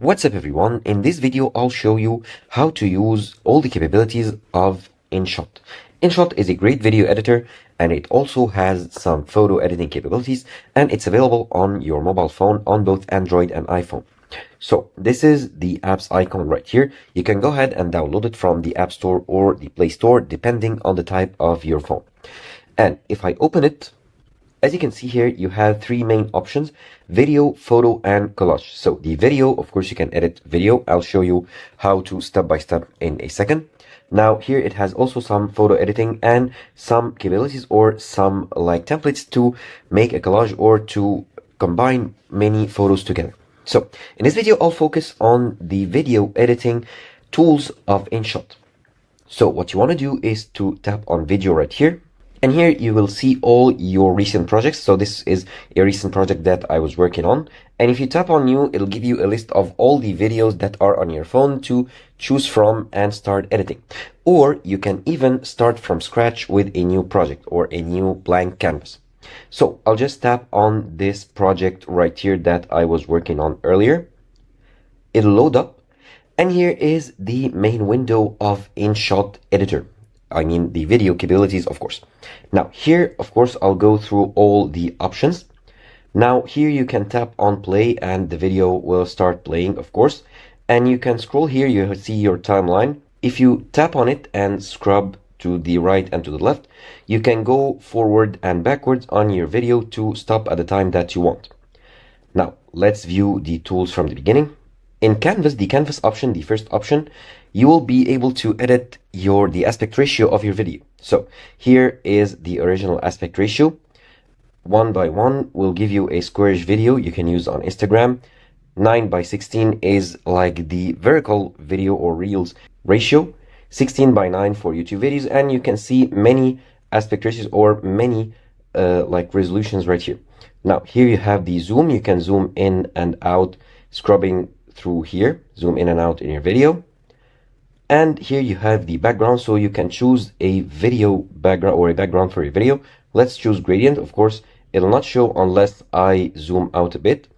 What's up everyone? In this video I'll show you how to use all the capabilities of InShot. InShot is a great video editor and it also has some photo editing capabilities, and it's available on your mobile phone on both Android and iPhone. So this is the app's icon right here. You can go ahead and download it from the App Store or the Play Store depending on the type of your phone. And if I open it, as you can see here, you have three main options: video, photo, and collage. So the video, of course, you can edit video. I'll show you how to step by step in a second. Now here it has also some photo editing and some capabilities or some like templates to make a collage or to combine many photos together. So in this video, I'll focus on the video editing tools of InShot. So what you want to do is to tap on video right here. And here you will see all your recent projects. So this is a recent project that I was working on. And if you tap on new, it'll give you a list of all the videos that are on your phone to choose from and start editing. Or you can even start from scratch with a new project or a new blank canvas. So I'll just tap on this project right here that I was working on earlier. It'll load up. And here is the main window of InShot editor. I mean the video capabilities, of course. Now here, of course, I'll go through all the options. Now here you can tap on play and the video will start playing, of course. And you can scroll here, you see your timeline. If you tap on it and scrub to the right and to the left, you can go forward and backwards on your video to stop at the time that you want. Now let's view the tools from the beginning. In Canvas, the Canvas option, the first option, you will be able to edit the aspect ratio of your video. So here is the original aspect ratio. 1:1 will give you a squarish video you can use on Instagram. 9:16 is like the vertical video or reels ratio. 16:9 for YouTube videos, and you can see many aspect ratios or many like resolutions right here. Now here you have the zoom. You can zoom in and out, scrubbing through here, zoom in and out in your video. And here you have the background, so you can choose a video background or a background for your video. Let's choose gradient. Of course, it'll not show unless I zoom out a bit.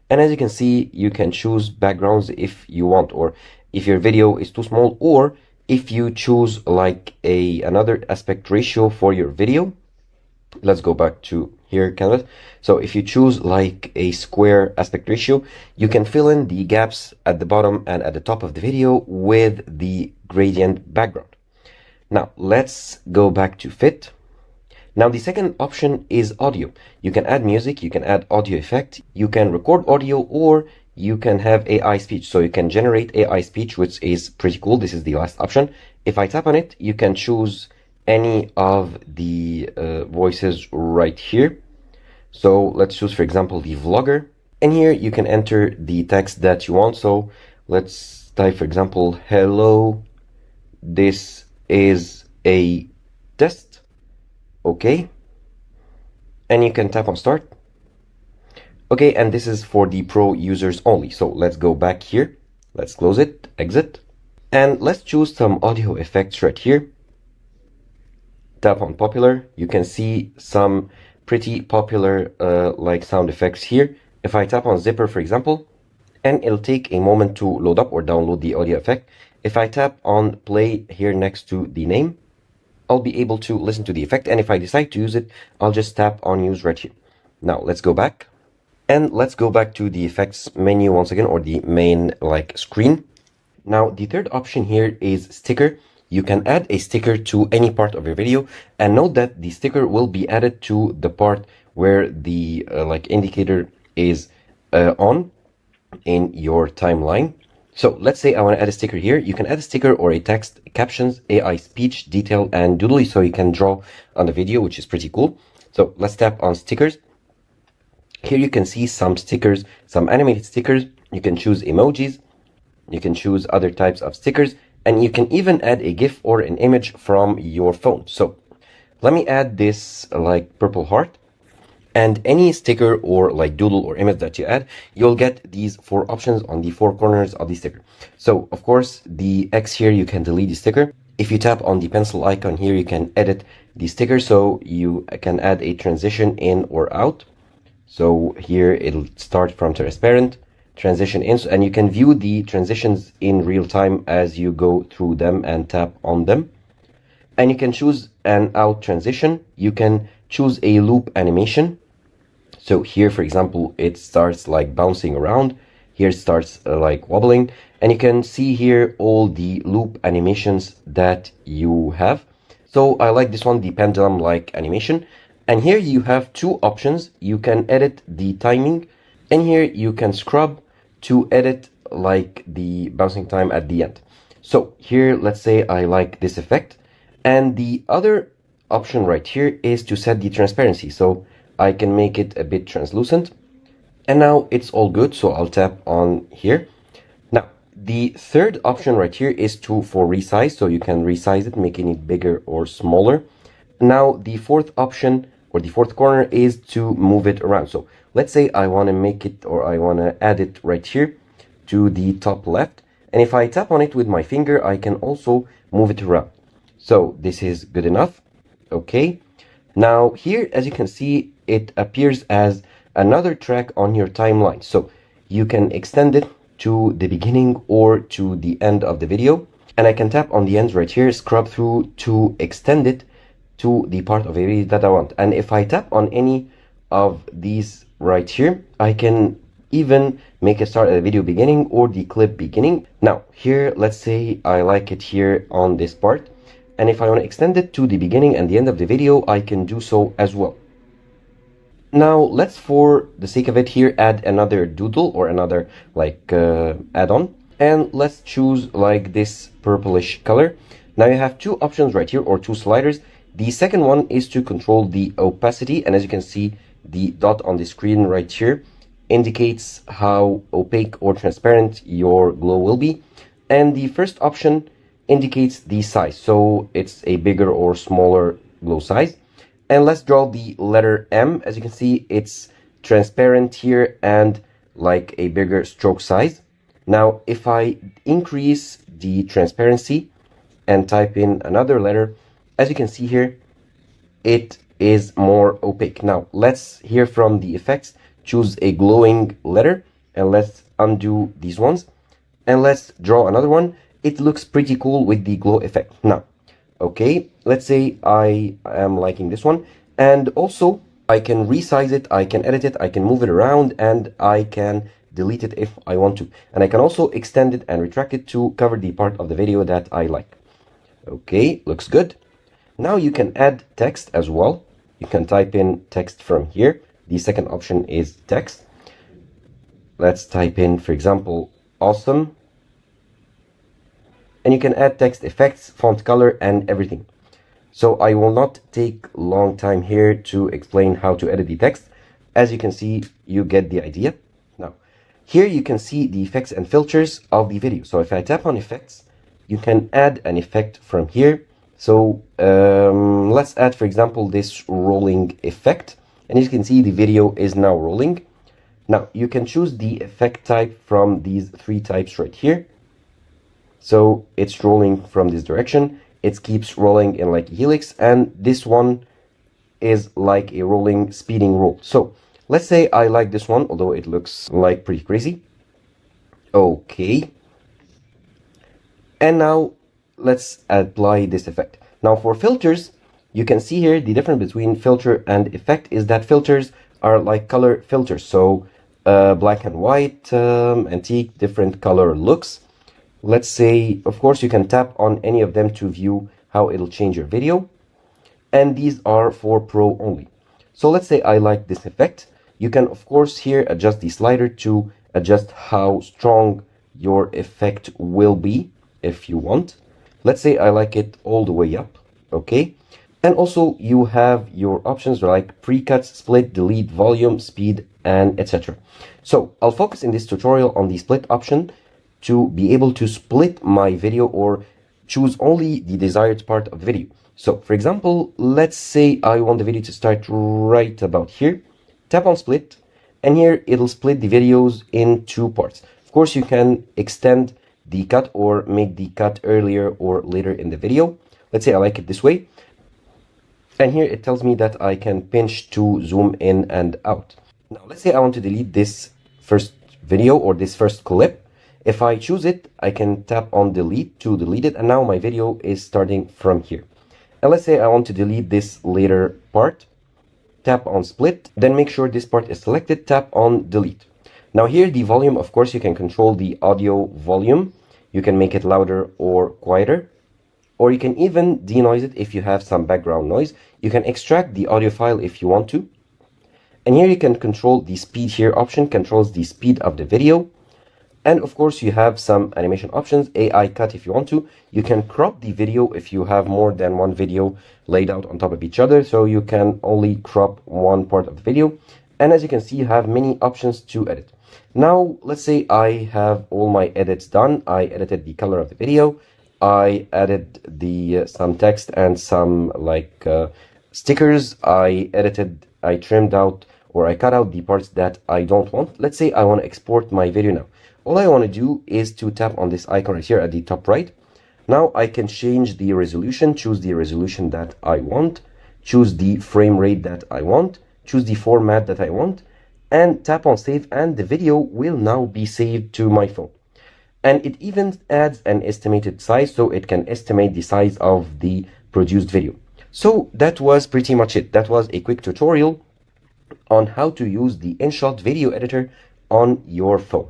And as you can see, you can choose backgrounds if you want, or if your video is too small, or if you choose like another aspect ratio for your video. Let's go back to here, Canvas. So if you choose like a square aspect ratio, you can fill in the gaps at the bottom and at the top of the video with the gradient background. Now let's go back to fit. Now the second option is audio. You can add music, you can add audio effect, you can record audio, or you can have AI speech. So you can generate AI speech, which is pretty cool. This is the last option. If I tap on it, you can choose any of the voices right here. So let's choose, for example, the vlogger. And here you can enter the text that you want. So let's type, for example, hello, this is a test. Okay. And you can tap on start. Okay, and this is for the pro users only. So let's go back here. Let's close it, exit. And let's choose some audio effects right here. Tap on popular. You can see some pretty popular like sound effects here. If I tap on zipper, for example, and it'll take a moment to load up or download the audio effect. If I tap on play here next to the name, I'll be able to listen to the effect. And if I decide to use it, I'll just tap on use right here. Now let's go back. And let's go back to the effects menu once again, or the main like screen. Now the third option here is sticker. You can add a sticker to any part of your video, and note that the sticker will be added to the part where the like indicator is on in your timeline. So let's say I want to add a sticker here. You can add a sticker or a text, captions, AI speech, detail, and doodly, so you can draw on the video, which is pretty cool. So let's tap on stickers. Here you can see some stickers, some animated stickers. You can choose emojis. You can choose other types of stickers. And you can even add a GIF or an image from your phone. So let me add this like purple heart, and any sticker or like doodle or image that you add, you'll get these four options on the four corners of the sticker. So of course, the X here, you can delete the sticker. If you tap on the pencil icon here, you can edit the sticker. So you can add a transition in or out. So here it'll start from transparent transition in, and you can view the transitions in real time as you go through them and tap on them. And you can choose an out transition. You can choose a loop animation. So here, for example, it starts like bouncing around. Here it starts like wobbling. And you can see here all the loop animations that you have. So I like this one, the pendulum-like animation. And here you have two options. You can edit the timing. And here you can scrub to edit like the bouncing time at the end. So here, let's say I like this effect. And the other option right here is to set the transparency. So I can make it a bit translucent. And now it's all good. So I'll tap on here. Now, the third option right here is for resize. So you can resize it, making it bigger or smaller. Now, the fourth option or the fourth corner is to move it around. So let's say I want to make it, or I want to add it right here to the top left. And if I tap on it with my finger, I can also move it around. So this is good enough. Okay. Now here, as you can see, it appears as another track on your timeline. So you can extend it to the beginning or to the end of the video. And I can tap on the ends right here, scrub through to extend it to the part of a video that I want. And if I tap on any of these right here, I can even make it start at the video beginning or the clip beginning. Now here, let's say I like it here on this part. And if I want to extend it to the beginning and the end of the video, I can do so as well. Now let's, for the sake of it here, add another doodle or another like add-on. And let's choose like this purplish color. Now you have two options right here, or two sliders. The second one is to control the opacity. And as you can see, the dot on the screen right here indicates how opaque or transparent your glow will be. And the first option indicates the size. So it's a bigger or smaller glow size. And let's draw the letter M. As you can see, it's transparent here and like a bigger stroke size. Now, if I increase the transparency and type in another letter, as you can see here, it is more opaque. Now, let's hear from the effects. Choose a glowing letter and let's undo these ones. And let's draw another one. It looks pretty cool with the glow effect. Now, okay, let's say I am liking this one. And also, I can resize it, I can edit it, I can move it around, and I can delete it if I want to. And I can also extend it and retract it to cover the part of the video that I like. Okay, looks good. Now you can add text as well. You can type in text from here. The second option is text. Let's type in, for example, awesome. And you can add text effects, font color, and everything. So I will not take long time here to explain how to edit the text. As you can see, you get the idea. Now, here you can see the effects and filters of the video. So if I tap on effects, you can add an effect from here. So let's add, for example, this rolling effect. And as you can see, the video is now rolling. Now, you can choose the effect type from these three types right here. So it's rolling from this direction. It keeps rolling in like a helix. And this one is like a rolling, speeding roll. So let's say I like this one, although it looks like pretty crazy. Okay. And now let's apply this effect. Now for filters, you can see here the difference between filter and effect is that filters are like color filters. So black and white, antique, different color looks. Let's say, of course, you can tap on any of them to view how it'll change your video. And these are for Pro only. So let's say I like this effect. You can, of course, here adjust the slider to adjust how strong your effect will be if you want. Let's say I like it all the way up. Okay. And also you have your options like precut, split, delete, volume, speed, and etc. So I'll focus in this tutorial on the split option to be able to split my video or choose only the desired part of the video. So for example, let's say I want the video to start right about here. Tap on split, and here it'll split the videos in two parts. Of course, you can extend the cut or make the cut earlier or later in the video. Let's say I like it this way. And here it tells me that I can pinch to zoom in and out. Now, let's say I want to delete this first video or this first clip. If I choose it, I can tap on delete to delete it, and now my video is starting from here. And let's say I want to delete this later part. Tap on split, then make sure this part is selected, tap on delete. Now here the volume, of course, you can control the audio volume. You can make it louder or quieter, or you can even denoise it if you have some background noise. You can extract the audio file if you want to. And here you can control the speed. Here option controls the speed of the video. And of course you have some animation options, AI cut if you want to. You can crop the video if you have more than one video laid out on top of each other, so you can only crop one part of the video. And as you can see, you have many options to edit. Now let's say I have all my edits done. I edited the color of the video, I added the some text and some stickers. I trimmed out, or I cut out the parts that I don't want. Let's say I want to export my video now. All I want to do is to tap on this icon right here at the top right. Now I can change the resolution, choose the resolution that I want, choose the frame rate that I want, choose the format that I want, and tap on save, and the video will now be saved to my phone. And it even adds an estimated size, so it can estimate the size of the produced video. So that was pretty much it. That was a quick tutorial on how to use the InShot video editor on your phone.